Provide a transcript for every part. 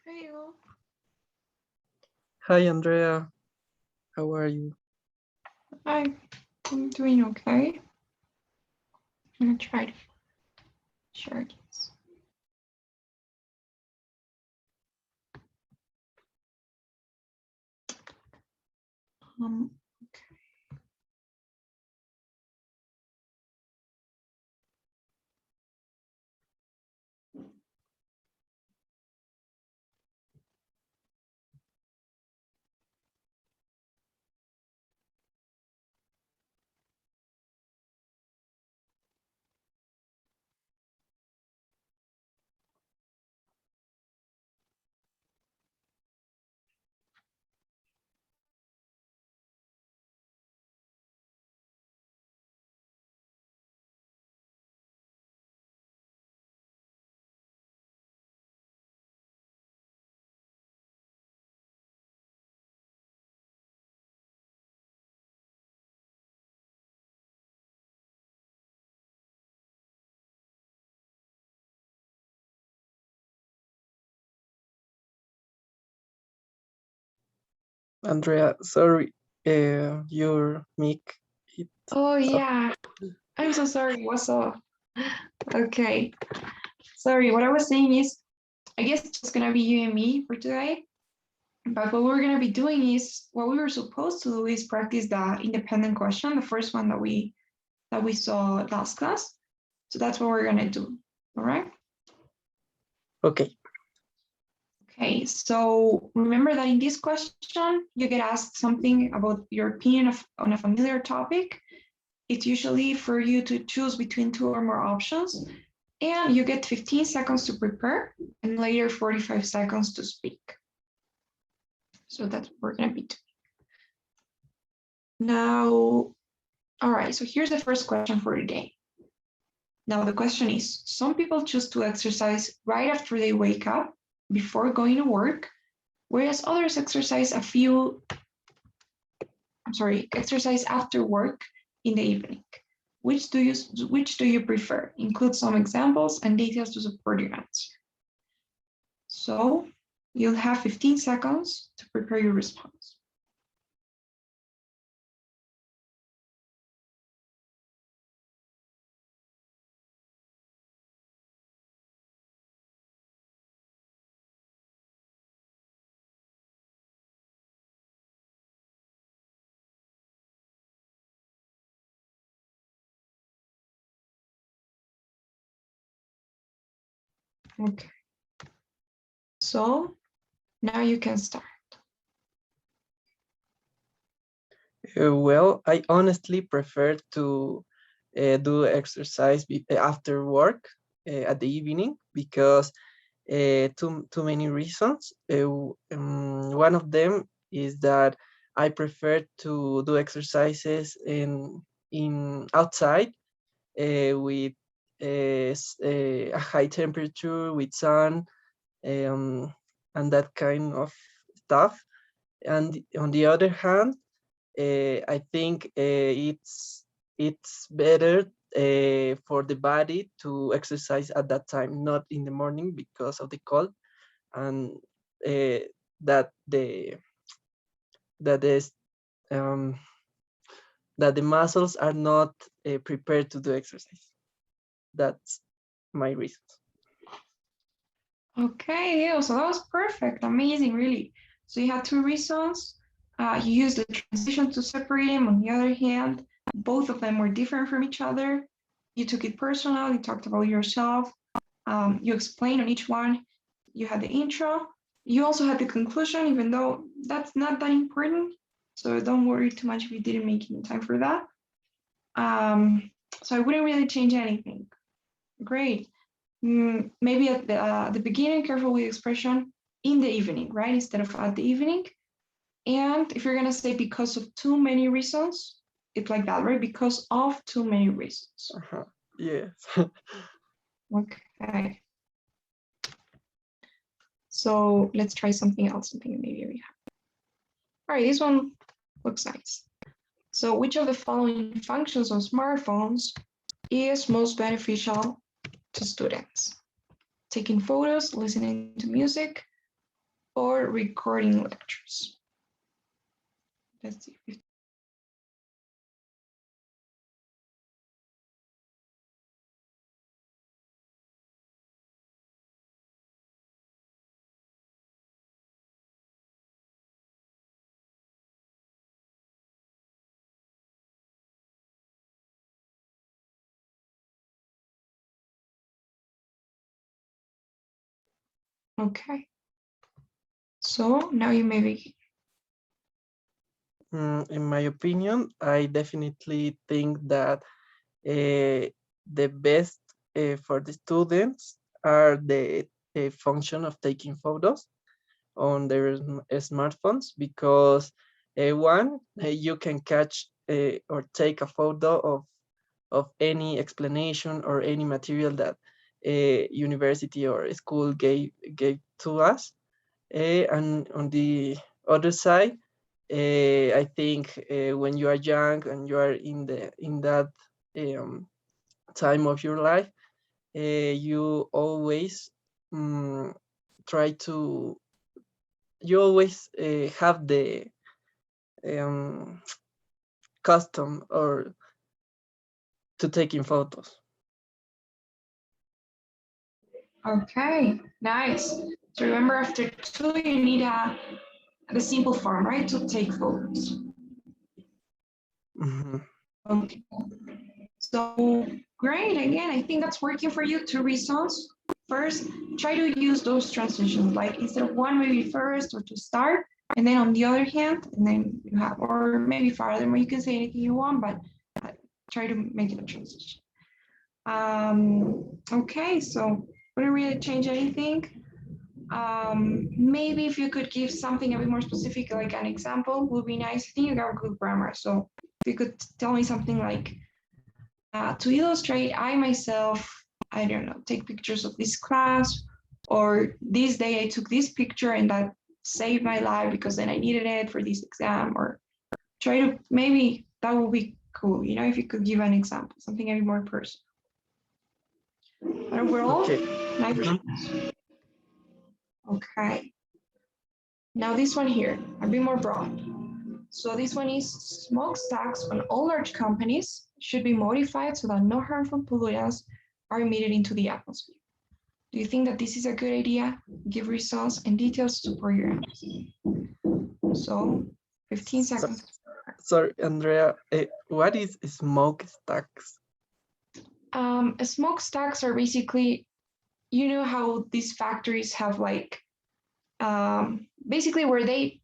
Hey, Hugo. Hi, Andrea. How are you? Hi, I'm doing okay. I'm gonna try to share this. Okay. Andrea, sorry, your mic. It, Oh so, yeah, I'm so sorry. What's up? Okay, sorry. What I was saying is, I guess it's just gonna be you and me for today. But what we're gonna be doing is, what we were supposed to do is practice the independent question, the first one that we saw last class. So that's what we're gonna do. All right. okay. Okay, so remember that in this question, you get asked something about your opinion on a familiar topic. It's usually for you to choose between two or more options, and you get 15 seconds to prepare and later 45 seconds to speak. So that's what we're going to be doing. Now, all right, so here's the first question for today. Now, the question is, some people choose to exercise right after they wake up before going to work, whereas others exercise exercise after work in the evening. Which do you prefer? Include some examples and details to support your answer. So you'll have 15 seconds to prepare your response. Okay. So now you can start. Well, I honestly prefer to do exercise after work at the evening because too many reasons. One of them is that I prefer to do exercises in outside with a high temperature, with sun, and that kind of stuff. And on the other hand, I think it's better for the body to exercise at that time, not in the morning because of the cold, and that that is um, that the muscles are not prepared to do exercise. That's my reason. Okay, yeah, so that was perfect, amazing, really. So you had two reasons. You used the transition to separate them. On the other hand, both of them were different from each other. You took it personal, you talked about yourself. You explained on each one. You had the intro. You also had the conclusion, even though that's not that important. So don't worry too much if you didn't make any time for that. So I wouldn't really change anything. Great. Maybe at the beginning, careful with the expression in the evening, right? Instead of at the evening. And if you're going to say because of too many reasons, it's like that, right? Because of too many reasons. Yes. Okay. So let's try something else, something maybe we have. All right, this one looks nice. So which of the following functions on smartphones is most beneficial to students? Taking photos, listening to music, or recording lectures? Let's see. Okay. So now you may begin. In my opinion, I definitely think that the best for the students are the function of taking photos on their smartphones, because one, you can catch or take a photo of any explanation or any material that a university or a school gave to us. And on the other side, I think when you are young and you are in that um, time of your life, you always um, try to you always have the um, custom or to taking photos. Okay, nice. So remember, after two, you need the simple form, right, to take photos. Mhm. Okay. So great. Again, I think that's working for you. Two reasons. First, try to use those transitions, like instead of one, maybe first or to start, and then on the other hand, and then you have, or maybe furthermore, you can say anything you want, but try to make it a transition. Okay, so wouldn't really change anything. Maybe if you could give something a bit more specific, like an example, would be nice. I think you got good grammar. So if you could tell me something like, to illustrate, I myself, I don't know, take pictures of this class, or this day I took this picture and that saved my life because then I needed it for this exam, or try to, maybe that would be cool, you know, if you could give an example, something a bit more personal. But overall, Okay. nice. Mhm. Okay. Now this one here, a bit more broad. So this one is smokestacks on all large companies should be modified so that no harmful pollutants are emitted into the atmosphere. Do you think that this is a good idea? Give results and details to support your answer. So 15 So, seconds. sorry, Andrea, what is smokestacks? Smokestacks are basically, you know how these factories have like, basically where they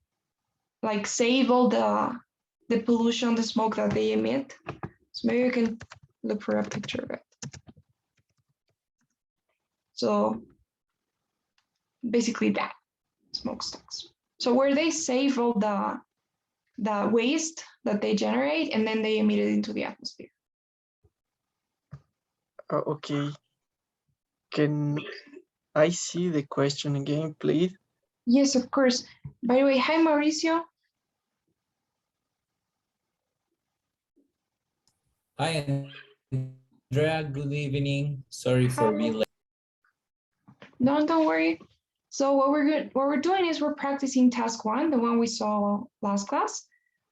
like save all the pollution, the smoke that they emit. So maybe you can look for a picture of it. So basically that, smokestacks. So where they save all the waste that they generate and then they emit it into the atmosphere. Okay. Can I see the question again, please? Yes, of course. By the way, hi Mauricio. Hi, Andrea. Good evening. Sorry for Hi. being late. No, don't worry. So what we're doing is we're practicing task one, the one we saw last class.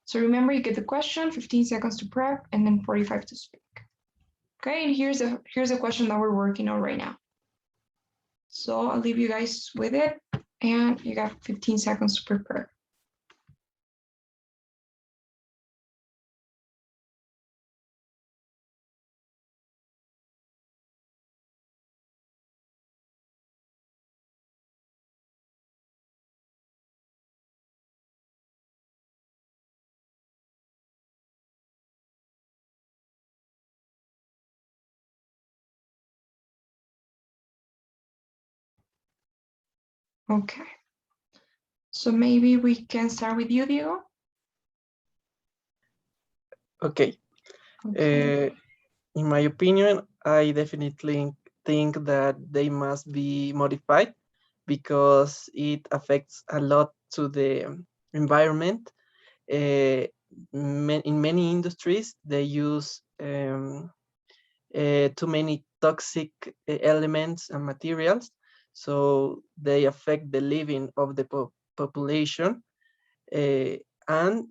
So remember, you get the question, 15 seconds to prep, and then 45 to speak. Okay, and here's a question that we're working on right now. So I'll leave you guys with it, and you got 15 seconds to prepare. Okay. So maybe we can start with you, Diego. Okay. Okay. In my opinion, I definitely think that they must be modified because it affects a lot to the environment. In many industries, they use too many toxic elements and materials. so they affect the living of the population. And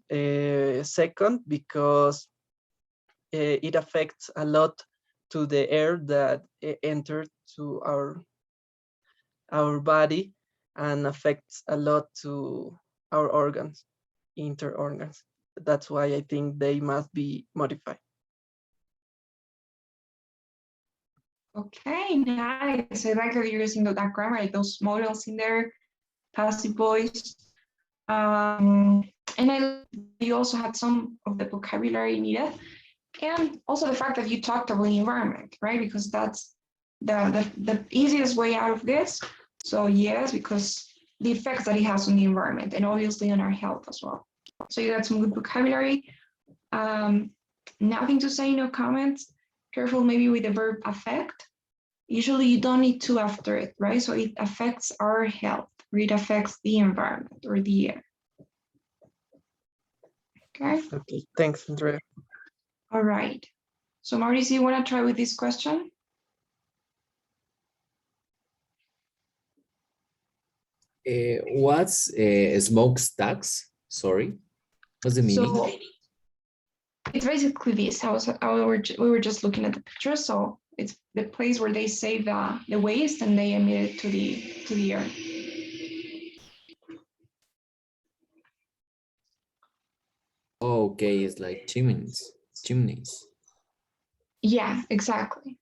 second, because it affects a lot to the air that enters to our body and affects a lot to our organs, inter organs. That's why I think they must be modified. Okay, nice. I like that you're using that grammar, like those models in there, passive voice. And you also had some of the vocabulary needed, and also the fact that you talked about the environment, right? Because that's the easiest way out of this. So yes, because the effects that it has on the environment and obviously on our health as well. So you got some good vocabulary. Nothing to say, no comments. Careful maybe with the verb affect. Usually you don't need to after it, right? So it affects our health, or it affects the environment or the air. Okay. Okay, thanks, Andrea. All right. So Mauricio, you want to try with this question? What's smokestacks? Sorry, what's the meaning? So it's basically this. We were just looking at the picture. So it's the place where they save the waste and they emit it to the air. Okay, it's like chimneys. Chimneys. Yeah, exactly.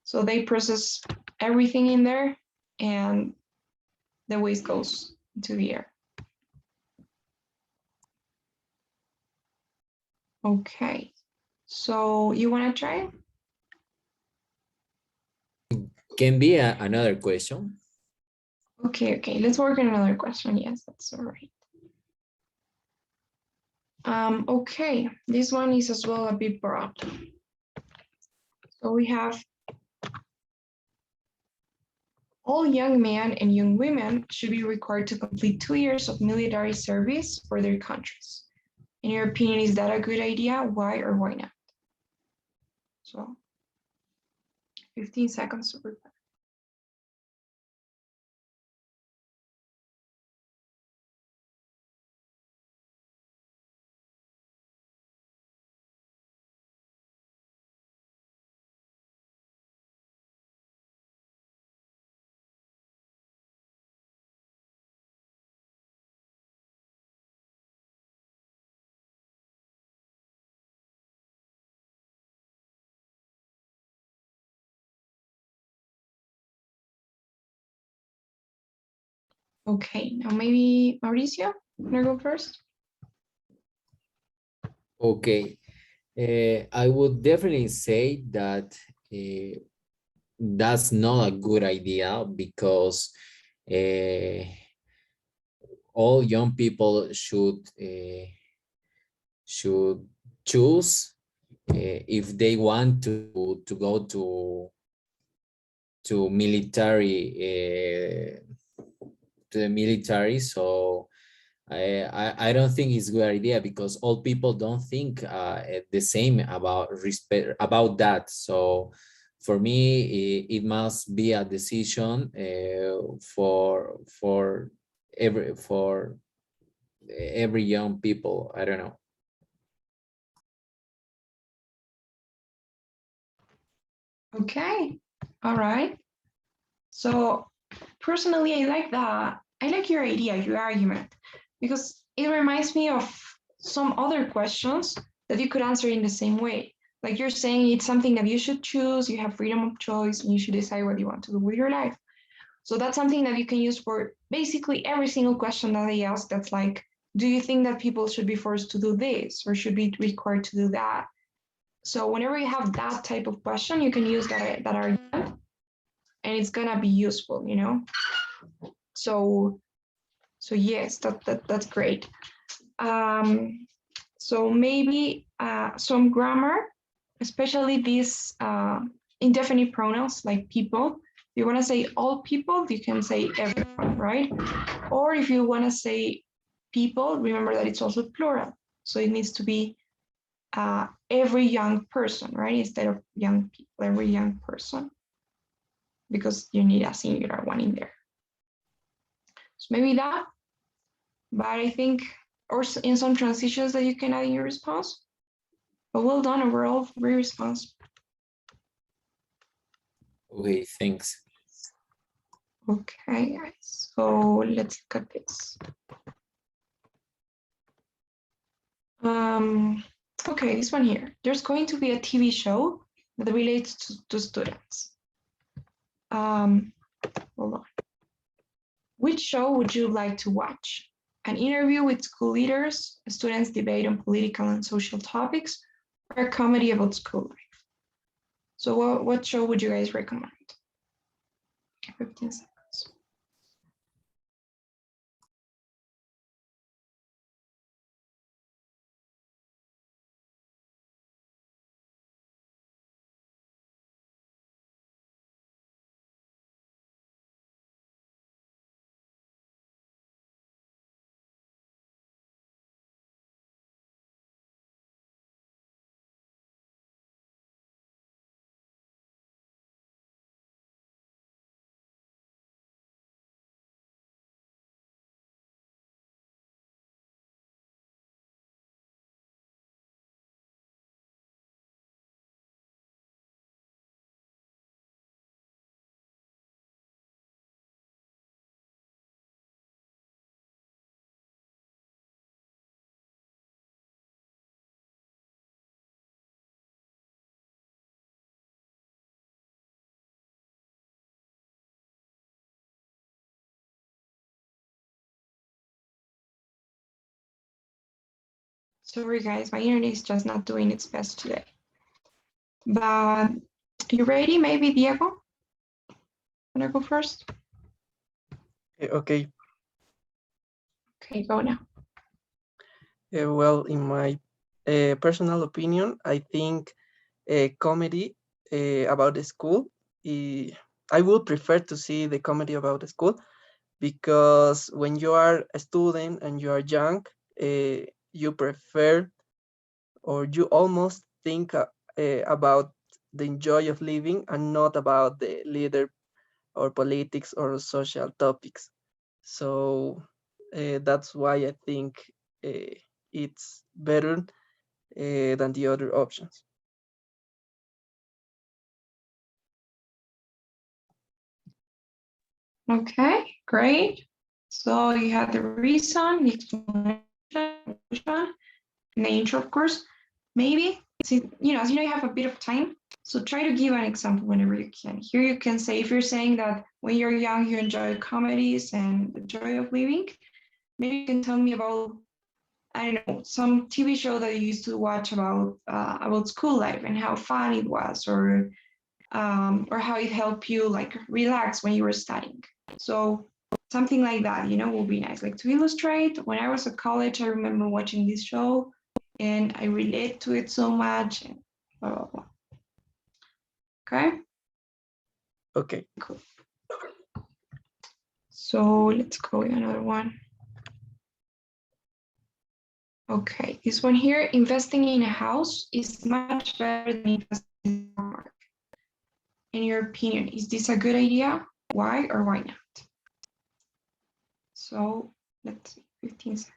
So they process everything in there and the waste goes into the air. Okay. So you want to try? Can be another question. Okay. Let's work on another question. Yes, that's all right. Okay, this one is as well a bit broad. So we have all young men and young women should be required to complete 2 years of military service for their countries. In your opinion, is that a good idea? Why or why not? So 15 seconds to prepare. Okay, now maybe Mauricio, can I go first? Okay, I would definitely say that that's not a good idea because uh, all young people should choose if they want to go to military to the military. So I don't think it's a good idea because all people don't think the same about respect about that. So for me, it must be a decision for every young people. I don't know. Okay, all right. So personally, I like that. I like your idea, your argument, because it reminds me of some other questions that you could answer in the same way. Like you're saying, it's something that you should choose, you have freedom of choice, and you should decide what you want to do with your life. So that's something that you can use for basically every single question that they ask. That's like, do you think that people should be forced to do this or should be required to do that? So whenever you have that type of question, you can use that argument and it's gonna be useful, you know? So yes, that's great. So maybe some grammar, especially these indefinite pronouns like people. If you want to say all people, you can say everyone, right? Or if you want to say people, remember that it's also plural. So it needs to be every young person, right? Instead of young people, every young person. because you need a singular one in there. So maybe that, but I think, or in some transitions that you can add in your response. But well done overall for your response. Okay, thanks. Okay, guys, so let's look at this. Okay, this one here. There's going to be a TV show that relates to students. Hold on. Which show would you like to watch? An interview with school leaders, a students' debate on political and social topics, or a comedy about school life? So what show would you guys recommend? 15 seconds. Sorry guys, my internet is just not doing its best today. But you ready? Maybe Diego? Wanna go first? Okay. Okay, go now. Well, in my personal opinion, I think a comedy about the school. I would prefer to see the comedy about the school because when you are a student and you are young, you prefer or you almost think about the joy of living and not about the leader or politics or social topics. So that's why I think it's better than the other options. Okay, great. So you had the reason, the explanation, and the intro, of course. Maybe, as you know, you have a bit of time. So try to give an example whenever you can. Here you can say, if you're saying that when you're young, you enjoy comedies and the joy of living, maybe you can tell me about, I don't know, some TV show that you used to watch about school life and how fun it was, or how it helped you like relax when you were studying. So something like that, will be nice. Like to illustrate, when I was at college, I remember watching this show and I relate to it so much and blah, blah, blah. Okay, Okay. cool. So let's go with another one. Okay, this one here, investing in a house is much better than investing in a market. In your opinion, is this a good idea? Why or why not? So let's see, 15 seconds.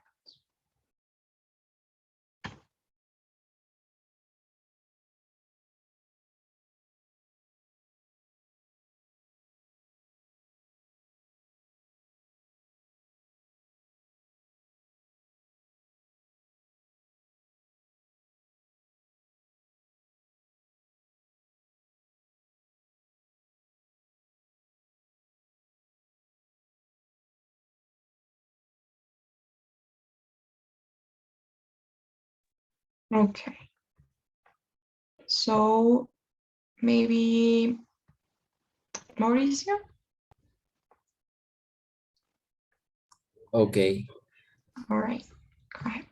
Okay. So maybe Mauricio? Okay. All right. Go ahead.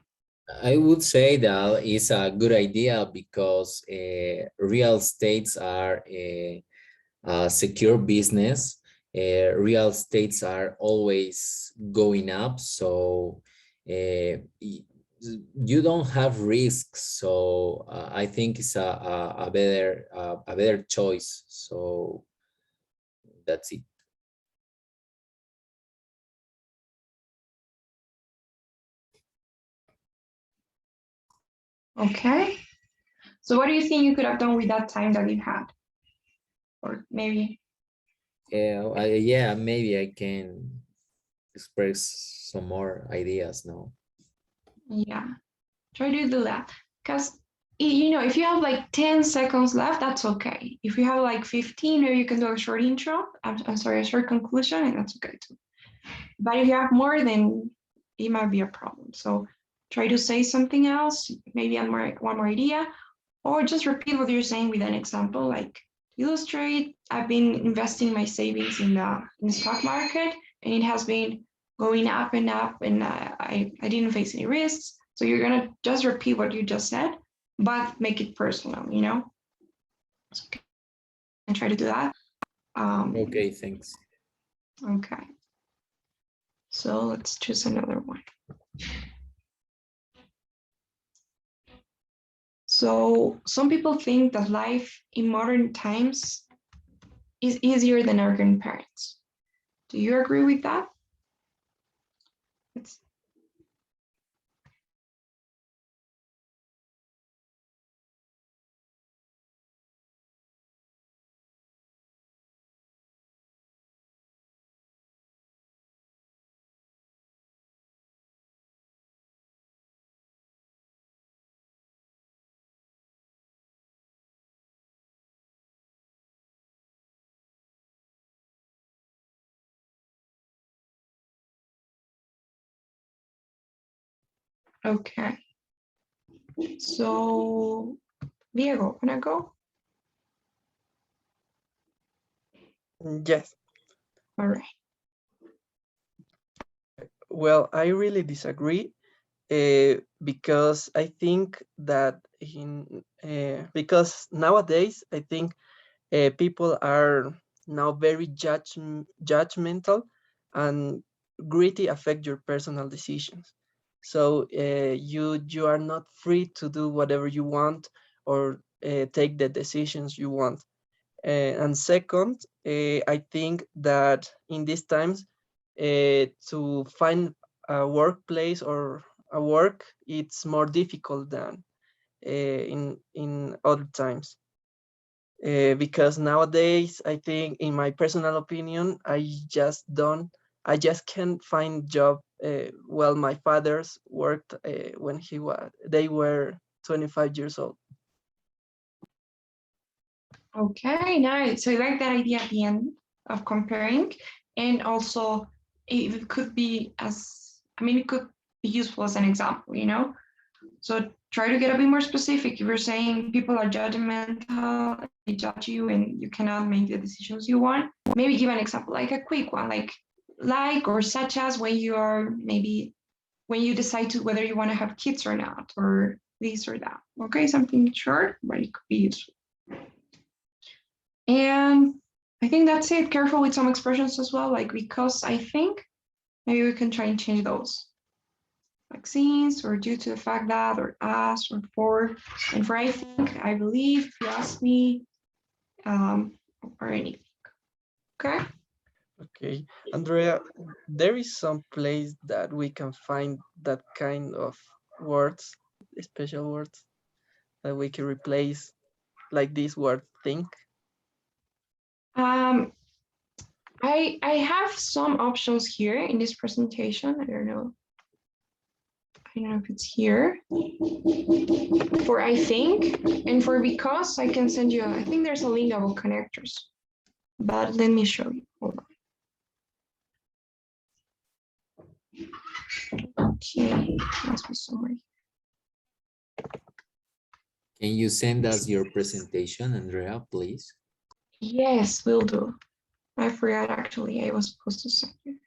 I would say that it's a good idea because real estates are a secure business. Real estates are always going up, so you don't have risks. So I think it's a better choice. So that's it. Okay. So what do you think you could have done with that time that you had? Or maybe, Yeah, maybe I can express some more ideas now. yeah, try to do that. Because, you know, if you have like 10 seconds left, that's okay. If you have like 15, or you can do a short intro, I'm sorry, a short conclusion, and that's okay too. But if you have more, then it might be a problem. So try to say something else, maybe one more idea, or just repeat what you're saying with an example. Like, to illustrate, I've been investing my savings in the stock market, and it has been going up and up, and I didn't face any risks. So you're gonna just repeat what you just said, but make it personal, you know? So, and try to do that. Okay, thanks. Okay. So let's choose another one. So some people think that life in modern times is easier than our grandparents. Do you agree with that? It's, okay. So Diego, wanna go? Yes. All right. Well, I really disagree because I think that because nowadays I think people are now very judgmental, and greedy affect your personal decisions. So you are not free to do whatever you want, or take the decisions you want. And second, I think that in these times, to find a workplace or a work, it's more difficult than in other times. Because nowadays, I think, in my personal opinion, I just can't find job. Well, my fathers worked when they were 25 years old. Okay, nice. So you like that idea at the end of comparing, and also it could be as, I mean, it could be useful as an example, you know? So try to get a bit more specific. If you're saying people are judgmental, they judge you, and you cannot make the decisions you want, maybe give an example, like a quick one, like or such as when you are maybe when you decide to whether you want to have kids or not, or this or that. Okay, something short, but it could be useful. And I think that's it. Careful with some expressions as well, like because I think, maybe we can try and change those. Vaccines, or due to the fact that, or as, or for, and for I think, I believe, if you ask me, or anything. Okay. Okay, Andrea, there is some place that we can find that kind of words, special words that we can replace, like this word think. Um, I have some options here in this presentation. I don't know if it's here. For I think, and for because, I can send you, I think there's a link about connectors, but let me show you. Hold on. Okay, must be somewhere. Can you send us your presentation, Andrea, please? Yes, will do. I forgot, actually, I was supposed to send you.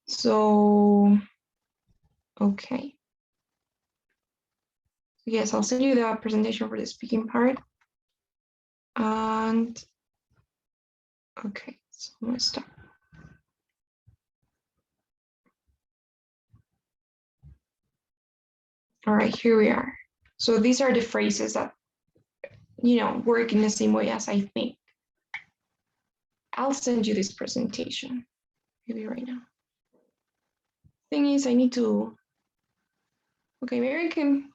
So, okay. Yes, I'll send you the presentation for the speaking part. And okay, so I'm gonna start. All right, here we are. So these are the phrases that, work in the same way as I think. I'll send you this presentation, maybe right now. Thing is, I need to, okay, maybe I can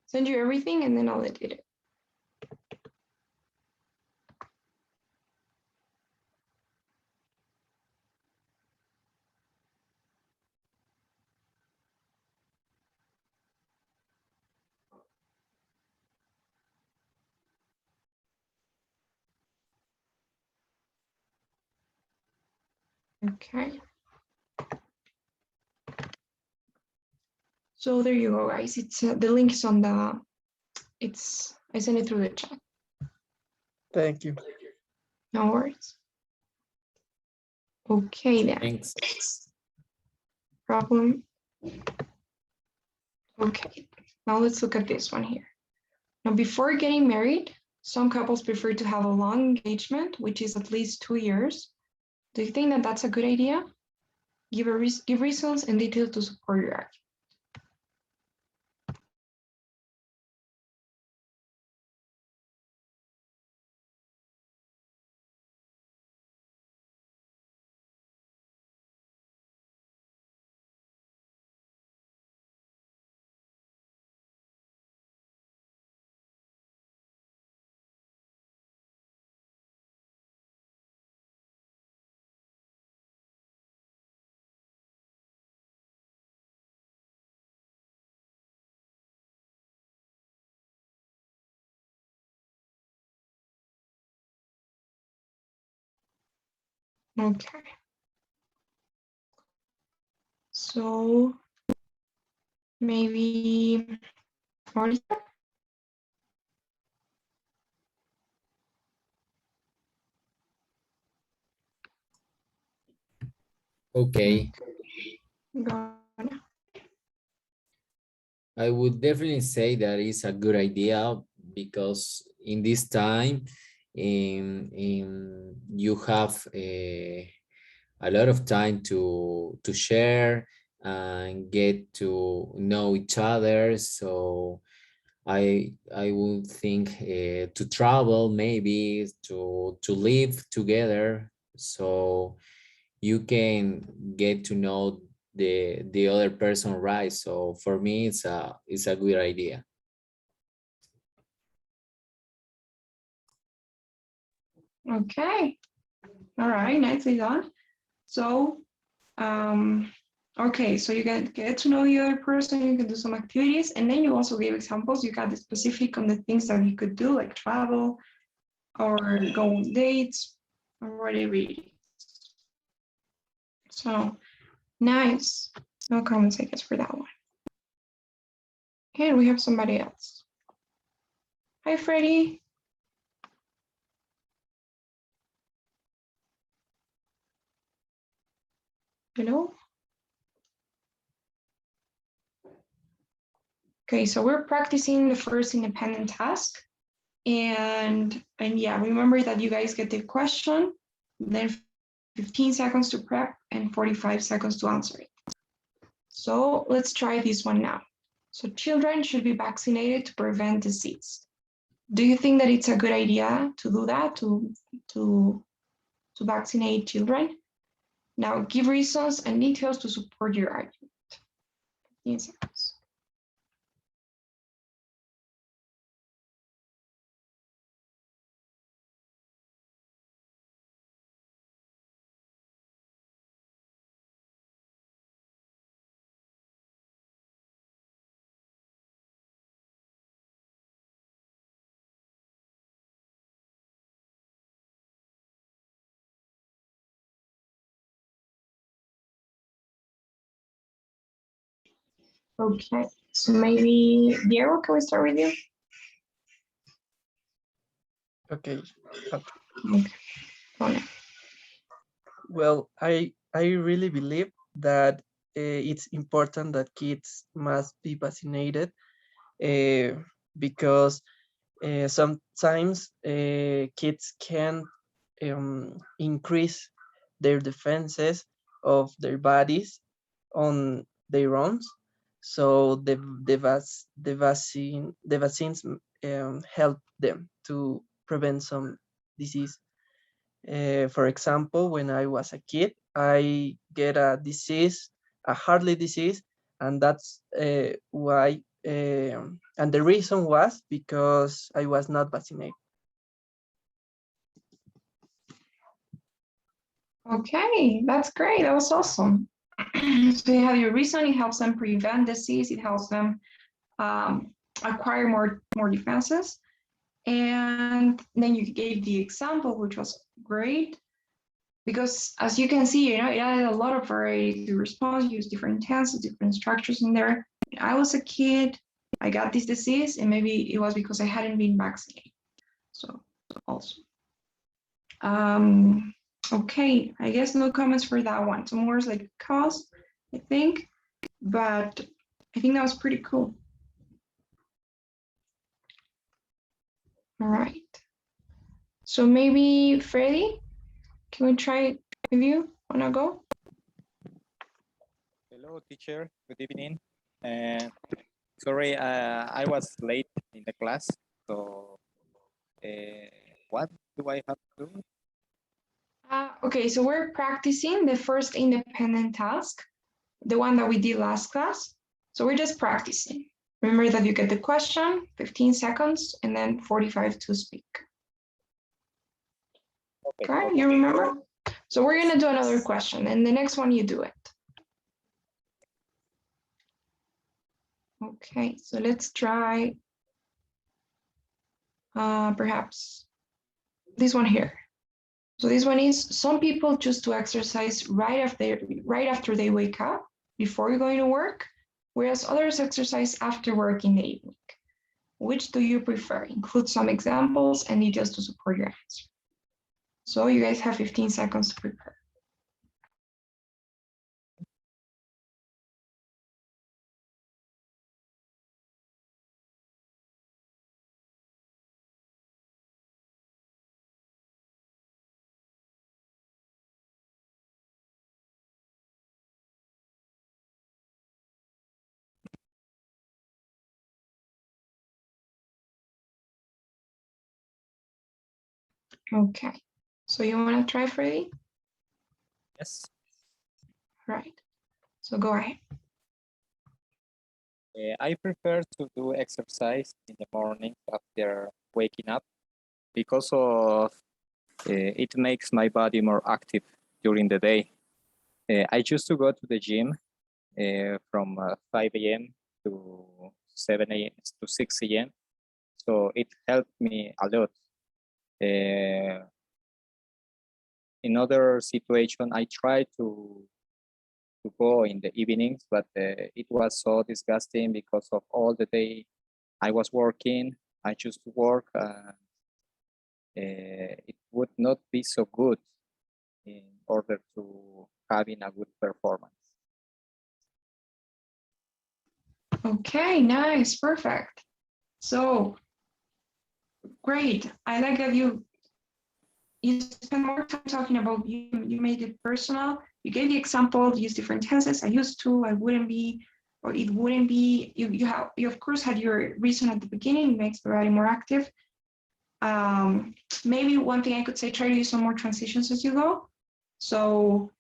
send you everything and then I'll edit it. Okay. So there you go, guys. It's the link is on the, I sent it through the chat. Thank you. No worries. Okay then. Thanks. Problem. Okay, now let's look at this one here. Now, before getting married, some couples prefer to have a long engagement, which is at least 2 years. Do you think that that's a good idea? Give reasons and details to support your argument. Okay. So maybe Mauricio? Okay. Go on. I would definitely say that it's a good idea because in this time, you have a lot of time to share and get to know each other. So I would think to travel, maybe to live together, so you can get to know the other person, right? So for me, it's a good idea. Okay. All right, nicely done. So, okay, so you get to know the other person, you can do some activities, and then you also gave examples. You got the specific on the things that you could do, like travel or go on dates or whatever it is. So nice. No comments, I guess, for that one. And we have somebody else. Hi, Freddie. Hello. Okay, so we're practicing the first independent task. And yeah, remember that you guys get the question, then 15 seconds to prep and 45 seconds to answer it. So let's try this one now. So children should be vaccinated to prevent disease. Do you think that it's a good idea to do that, to vaccinate children? Now give reasons and details to support your argument. 15 seconds. Okay, so maybe Diego, can we start with you? Okay. Okay, go on. Well, I really believe that it's important that kids must be vaccinated because sometimes kids can increase their defenses of their bodies on their own. So the vaccines help them to prevent some disease. For example, when I was a kid, I get a disease, a heart disease, and that's why, and the reason was because I was not vaccinated. Okay, that's great. That was awesome. So you have your reason, it helps them prevent disease, it helps them acquire more defenses. And then you gave the example, which was great, because as you can see, it added a lot of variety to response, use different tenses, different structures in there. When I was a kid, I got this disease, and maybe it was because I hadn't been vaccinated. So also. Okay, I guess no comments for that one. So more is like cause, I think, but I think that was pretty cool. All right. So maybe Freddie, can we try with you? Wanna go? Hello, teacher. Good evening. And sorry, I was late in the class. So, what do I have to do? Okay, so we're practicing the first independent task, the one that we did last class. So we're just practicing. Remember that you get the question, 15 seconds, and then 45 to speak. Okay, you remember? So we're gonna do another question, and the next one you do it. Okay, so let's try perhaps this one here. So this one is, some people choose to exercise right after they wake up, before going to work, whereas others exercise after work in the evening. Which do you prefer? Include some examples and details to support your answer. So you guys have 15 seconds to prepare. Okay, so you want to try, Freddie? Yes. Right, so go ahead. I prefer to do exercise in the morning after waking up because of it makes my body more active during the day. I used to go to the gym from 5 a.m. to 7 a.m. to 6 a.m. So it helped me a lot. In other situation, I try to go in the evenings, but it was so disgusting because of all the day I was working. I used to work. It would not be so good in order to having a good performance. Okay, nice, perfect. So great. I like that you spend more time talking about you made it personal. You gave the example, use different tenses. I used to, I wouldn't be, or it wouldn't be. You of course had your reason at the beginning, makes the writing more active. Maybe one thing I could say, try to use some more transitions as you go. So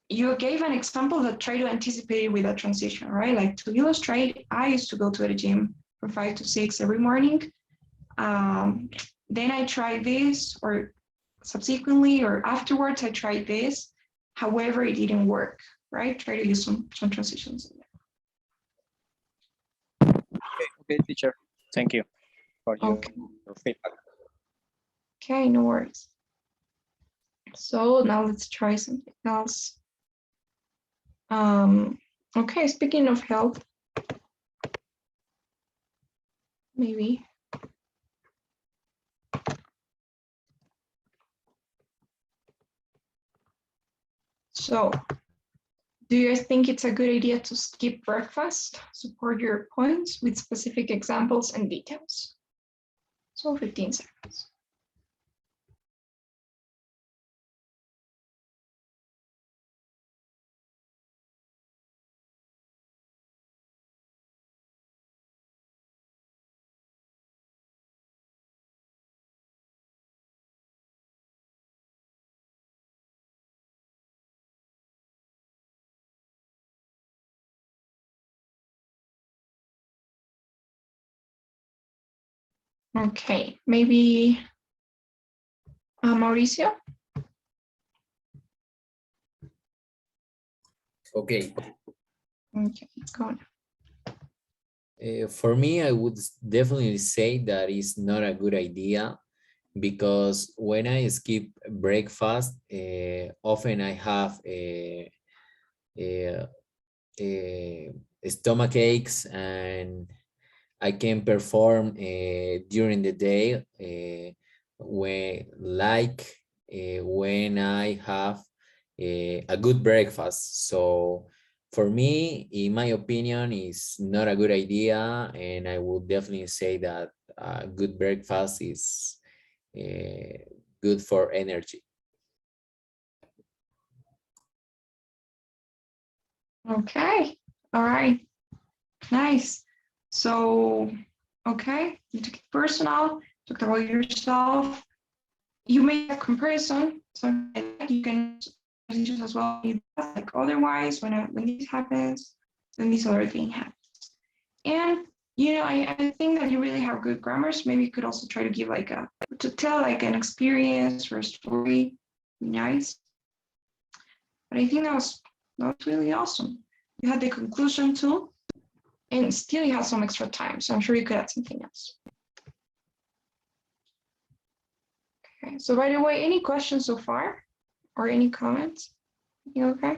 you gave an example that try to anticipate it with a transition, right? Like to illustrate, I used to go to the gym from 5 to 6 every morning. Then I tried this, or subsequently or afterwards, I tried this. However, it didn't work, right? Try to use some transitions in there. Okay, teacher. Thank you for your feedback. Okay, no worries. So now let's try something else. Okay, speaking of health, maybe. So, do you guys think it's a good idea to skip breakfast? Support your points with specific examples and details. So 15 seconds. Okay, maybe Mauricio? Okay. Okay, go on. For me, I would definitely say that it's not a good idea because when I skip breakfast, often I have a, a stomach aches and I can perform during the day when I have a good breakfast. So for me, in my opinion, is not a good idea, and I would definitely say that a good breakfast is good for energy. Okay, all right, nice. So, okay, you took it personal, talked about yourself. You made a comparison, so you can use as well. Like otherwise, when this happens, then this other thing happens. And I think that you really have good grammar. So maybe you could also try to give to tell like an experience or a story. Nice. But I think that was really awesome. You had the conclusion too, and still you have some extra time. So I'm sure you could add something else. Okay. So by the way, any questions so far or any comments? You okay?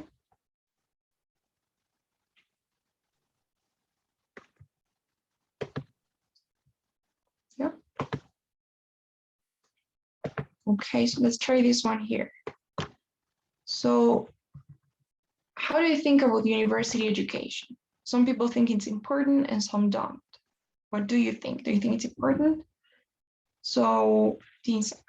Yeah. Okay, so let's try this one here. So how do you think about university education? Some people think it's important and some don't. What do you think? Do you think it's important? So 15 seconds.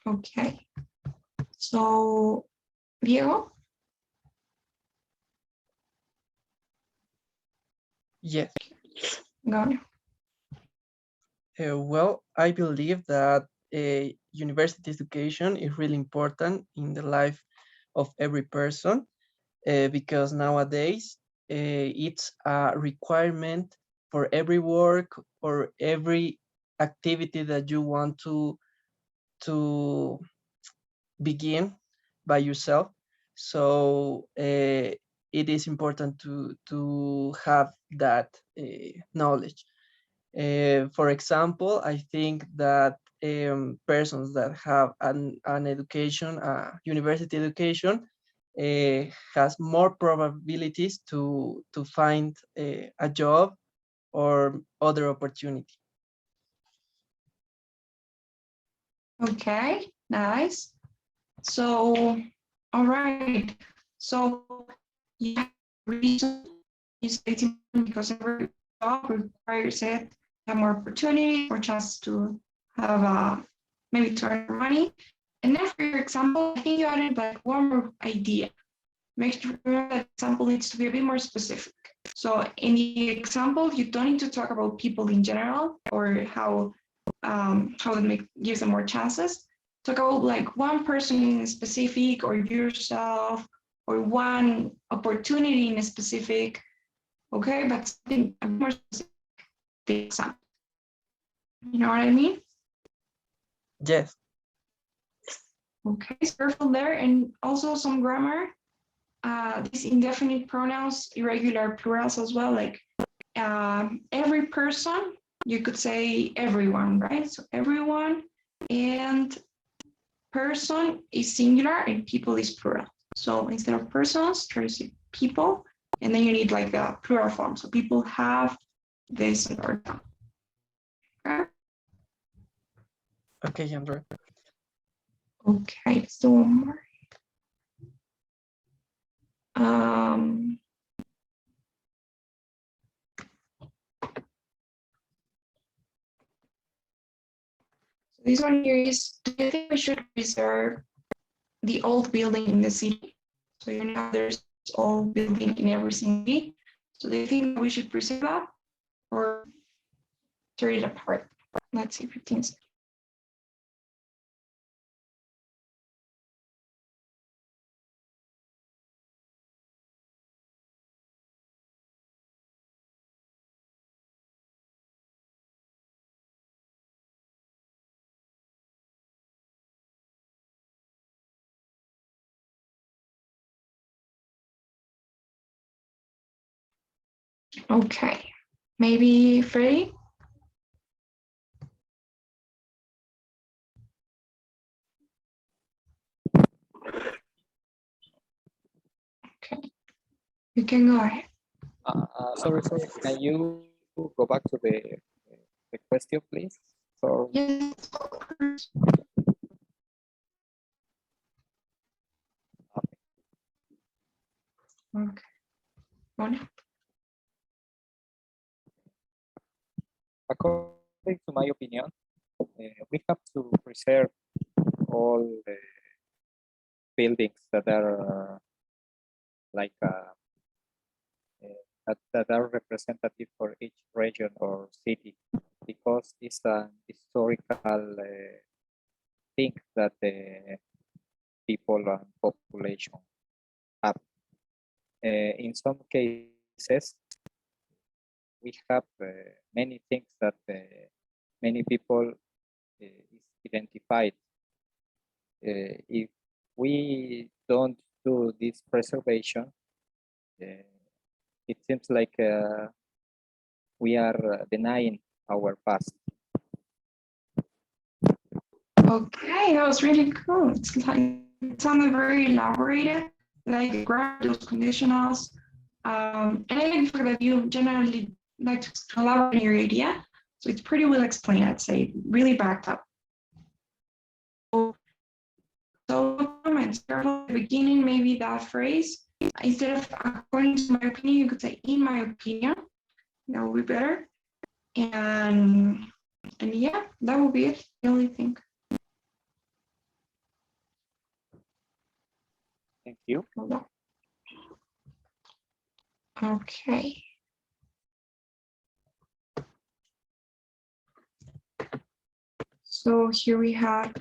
Okay. So Diego? Yes. Go on. Well, I believe that university education is really important in the life of every person because nowadays it's a requirement for every work or every activity that you want to begin by yourself. So it is important to have that knowledge. For example, I think that persons that have an education, university education, has more probabilities to find a job or other opportunity. Okay, nice. So, all right. So you have reason you say it's important because every job requires it, have more opportunity, more chance to have maybe to earn money. And then for your example, I think you added like one more idea. Make sure that example needs to be a bit more specific. So in the example, you don't need to talk about people in general or how it gives them more chances. Talk about like one person in specific or yourself or one opportunity in a specific, okay? But something a bit more specific, the example. You know what I mean? Yes. Okay, so careful there. And also some grammar. These indefinite pronouns, irregular plurals as well, like every person, you could say everyone, right? So everyone, and person is singular and people is plural. So instead of persons, try to say people, and then you need like a plural form. So people have this or that. Okay, Okay, Andrew. okay, let's do one more. Um, This one here is, do you think we should preserve the old building in the city? So you know there's old building in every city. So do you think we should preserve that or tear it apart? Let's see, 15 seconds. Okay, maybe Freddie? Okay, you can go ahead. Sorry, can you go back to the question, please? So, Yes. Okay. One. according to my opinion, we have to preserve all the buildings that are like that are representative for each region or city, because it's an historical thing that the people and population have. In some cases, we have many things that many people is identified. If we don't do this preservation, it seems like we are denying our past. Okay, that was really cool. It's like it sounded very elaborated, like grab those conditionals. And I like the fact that you generally like to elaborate your idea. So it's pretty well explained, I'd say, really backed up. So comments at the beginning, maybe that phrase, instead of according to my opinion, you could say in my opinion. That would be better. And yeah, that would be it. The only thing. Thank you. Okay. So here we have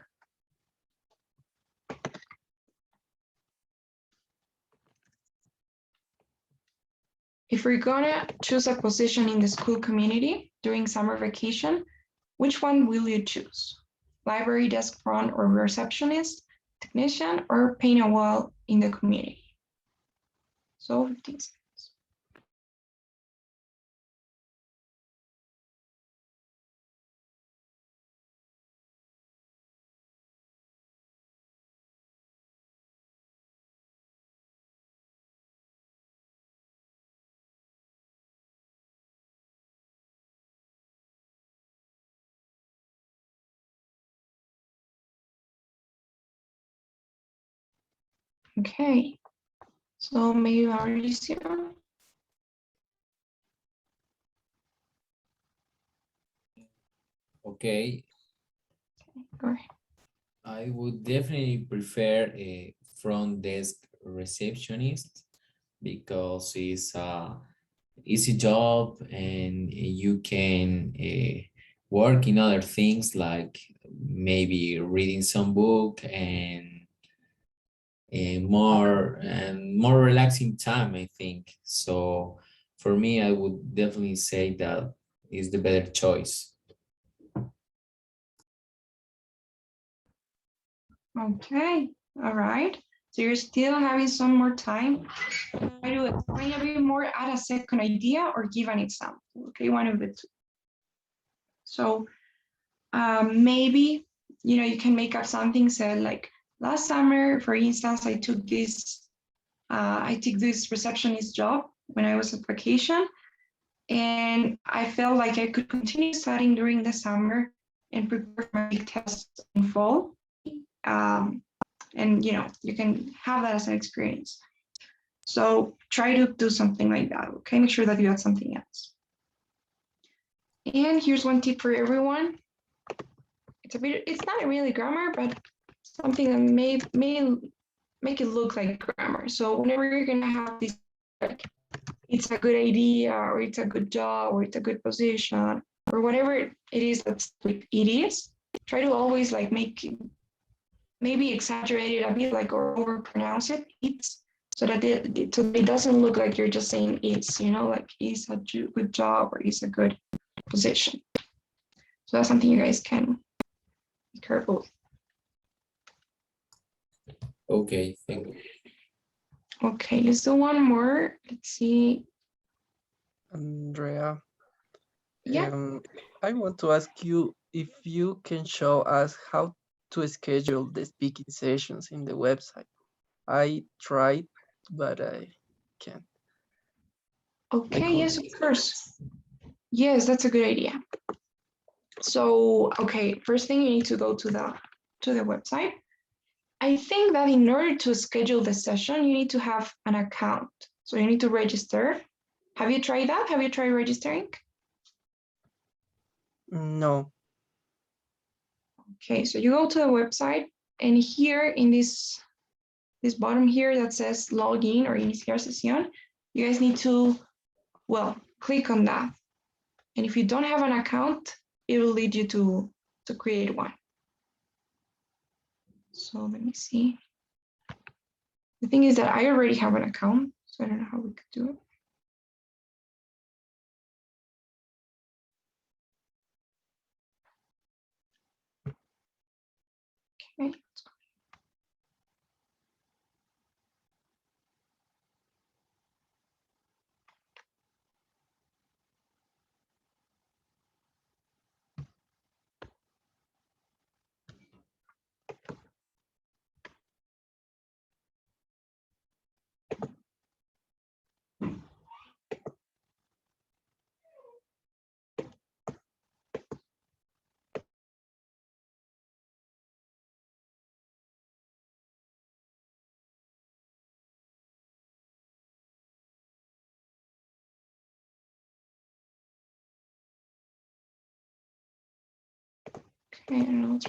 if we're gonna choose a position in the school community during summer vacation, which one will you choose? Library desk front or receptionist, technician, or paint a wall in the community? So 15 seconds. Okay, so maybe Mauricio. Okay, Go ahead. I would definitely prefer a front desk receptionist because it's a easy job and you can work in other things like maybe reading some book and more relaxing time, I think. So for me, I would definitely say that is the better choice. Okay, all right. So you're still having some more time. Try to explain a bit more, add a second idea, or give an example. Okay, one of the two. So maybe you can make up something said like last summer, for instance, I took this receptionist job when I was on vacation, and I felt like I could continue studying during the summer and prepare for my big tests in fall. And you can have that as an experience. So try to do something like that. Okay, make sure that you add something else. And here's one tip for everyone. it's not really grammar, but something that may make it look like grammar. So whenever you're gonna have this, like, it's a good idea, or it's a good job, or it's a good position, or whatever it is that's like it is, try to always like maybe exaggerate it a bit, like, or overpronounce it. It's so that it doesn't look like you're just saying it's, like it's a good job or it's a good position. So that's something you guys can be careful with. Okay, thank you. Okay, let's do one more. Let's see. Andrea, Yeah. I want to ask you if you can show us how to schedule the speaking sessions in the website. I tried, but I can't. Okay, yes, of course. Yes, that's a good idea. So, okay, first thing you need to go to the website. I think that in order to schedule the session, you need to have an account. So you need to register. Have you tried that? Have you tried registering? No. Okay, so you go to the website, and here in this bottom here that says login or iniciar sesión, you guys need to, well, click on that. And if you don't have an account, it will lead you to create one. So let me see. The thing is that I already have an account, so I don't know how we could do it. Okay. Okay, and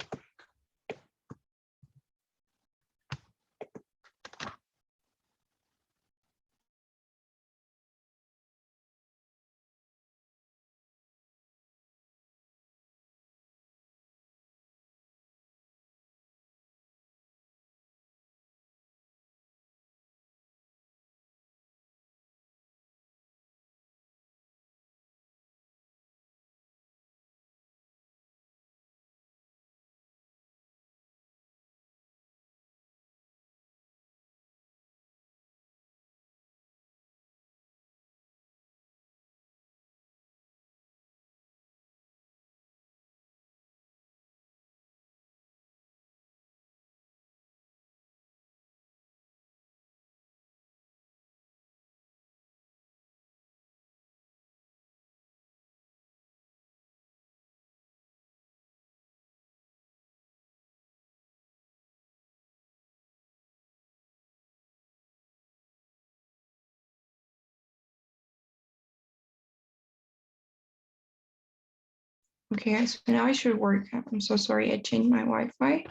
okay, so now I should work. I'm so sorry, I changed my Wi-Fi.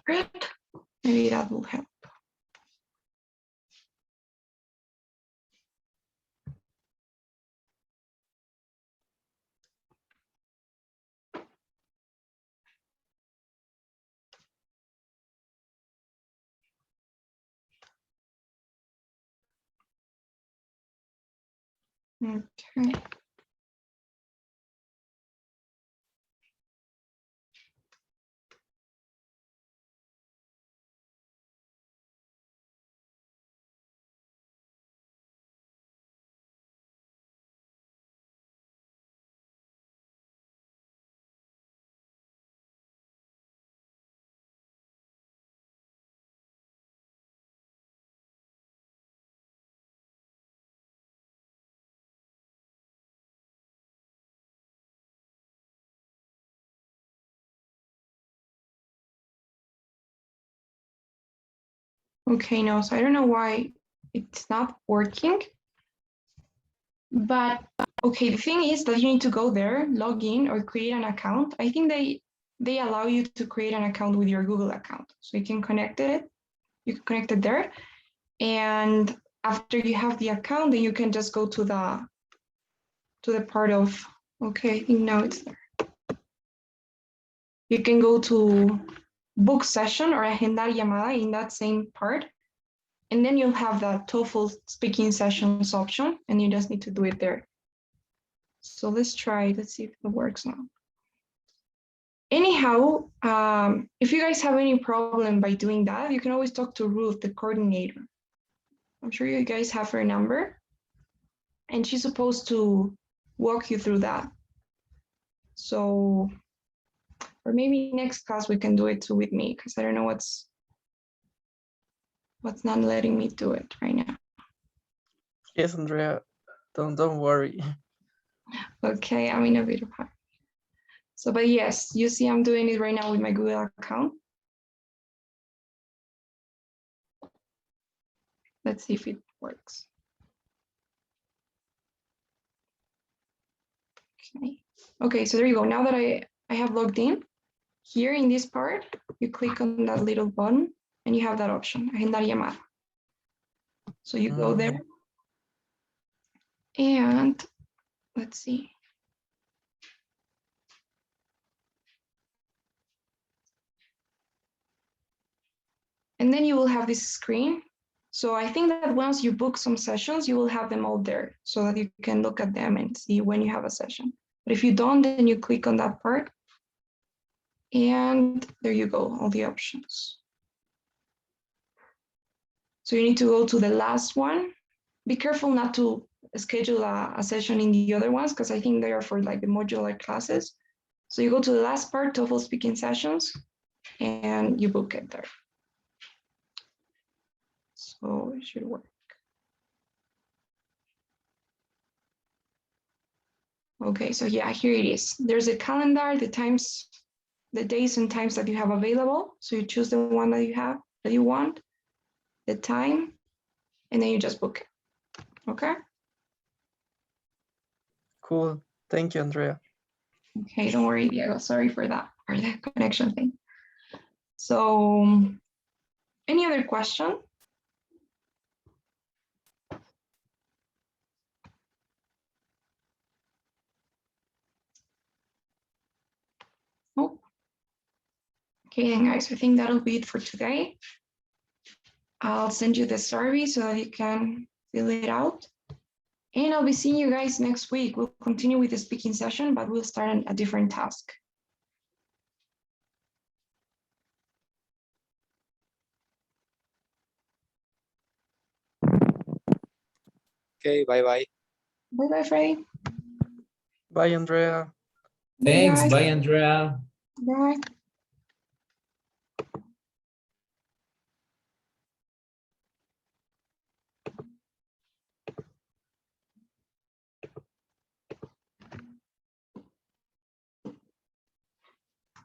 Maybe that will help. Okay. Okay, no, so I don't know why it's not working. But okay, the thing is that you need to go there, log in, or create an account. I think they allow you to create an account with your Google account. So you can connect it there. And after you have the account, then you can just go to the part of, okay, I think now it's there. You can go to book session or agendar llamada in that same part. And then you'll have the TOEFL speaking sessions option, and you just need to do it there. So let's try it. Let's see if it works now. Anyhow, if you guys have any problem by doing that, you can always talk to Ruth, the coordinator. I'm sure you guys have her number, and she's supposed to walk you through that. So, or maybe next class we can do it too with me, because I don't know what's not letting me do it right now. Yes, Andrea, don't worry. Okay, I'm in a bit of hurry. So, but yes, you see I'm doing it right now with my Google account. Let's see if it works. Okay. Okay, so there you go. Now that I have logged in, here in this part, you click on that little button and you have that option, agendar llamada. So you go there and let's see. And then you will have this screen. So I think that once you book some sessions, you will have them all there so that you can look at them and see when you have a session. But if you don't, then you click on that part and there you go, all the options. So you need to go to the last one. Be careful not to schedule a session in the other ones because I think they are for like the modular classes. So you go to the last part, TOEFL speaking sessions, and you book it there. So it should work. Okay, so yeah, here it is. There's a calendar, the times, the days and times that you have available. So you choose the one that you want, the time, and then you just book it. Okay. Cool. Thank you, Andrea. Okay, don't worry, Diego. Sorry for that, for the connection thing. So, any other question? Oh. Okay, then guys, I think that'll be it for today. I'll send you the survey so that you can fill it out. And I'll be seeing you guys next week. We'll continue with the speaking session, but we'll start on a different task. Okay, bye-bye. Bye-bye, Freddie. Bye, Andrea. Thanks. Bye, Bye, Andrea. guys. Bye.